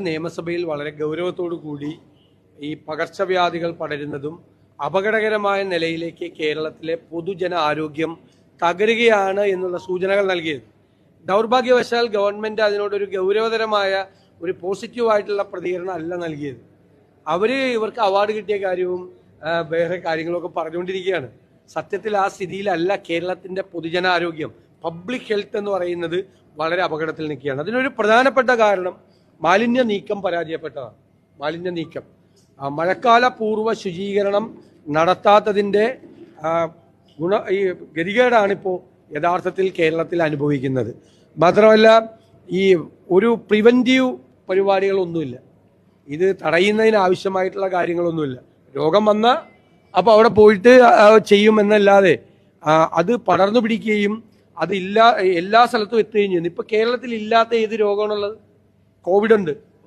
നിയമസഭയിൽ വളരെ ഗൗരവത്തോടു കൂടി ഈ പകർച്ചവ്യാധികൾ പടരുന്നതും അപകടകരമായ നിലയിലേക്ക് കേരളത്തിലെ പൊതുജന ആരോഗ്യം തകരുകയാണ് എന്നുള്ള സൂചനകൾ നൽകിയത്. ദൗർഭാഗ്യവശാൽ ഗവൺമെന്റ് അതിനോടൊരു ഗൗരവതരമായ ഒരു പോസിറ്റീവായിട്ടുള്ള പ്രതികരണം അല്ല നൽകിയത്. ഇവർക്ക് അവാർഡ് കിട്ടിയ കാര്യവും വേറെ കാര്യങ്ങളൊക്കെ പറഞ്ഞുകൊണ്ടിരിക്കുകയാണ്. സത്യത്തിൽ ആ സ്ഥിതിയിലല്ല കേരളത്തിന്റെ പൊതുജനാരോഗ്യം. പബ്ലിക് ഹെൽത്ത് എന്ന് പറയുന്നത് വളരെ അപകടത്തിൽ നിൽക്കുകയാണ്. അതിനൊരു പ്രധാനപ്പെട്ട കാരണം മാലിന്യ നീക്കം പരാജയപ്പെട്ടതാണ്. മാലിന്യ നീക്കം, മഴക്കാല പൂർവ്വ ശുചീകരണം നടത്താത്തതിൻ്റെ ഈ ഗതികേടാണിപ്പോൾ യഥാർത്ഥത്തിൽ കേരളത്തിൽ അനുഭവിക്കുന്നത്. മാത്രമല്ല, ഈ ഒരു പ്രിവെൻറ്റീവ് പരിപാടികളൊന്നുമില്ല. ഇത് തടയുന്നതിന് ആവശ്യമായിട്ടുള്ള കാര്യങ്ങളൊന്നുമില്ല. രോഗം വന്നാൽ അപ്പോൾ അവിടെ പോയിട്ട് ചെയ്യുമെന്നല്ലാതെ അത് പടർന്നു പിടിക്കുകയും എല്ലാ സ്ഥലത്തും എത്തുകയും ചെയ്യുന്നു. ഇപ്പോൾ കേരളത്തിൽ ഇല്ലാത്ത ഏത് രോഗമാണുള്ളത്? കോവിഡ് ഉണ്ട്.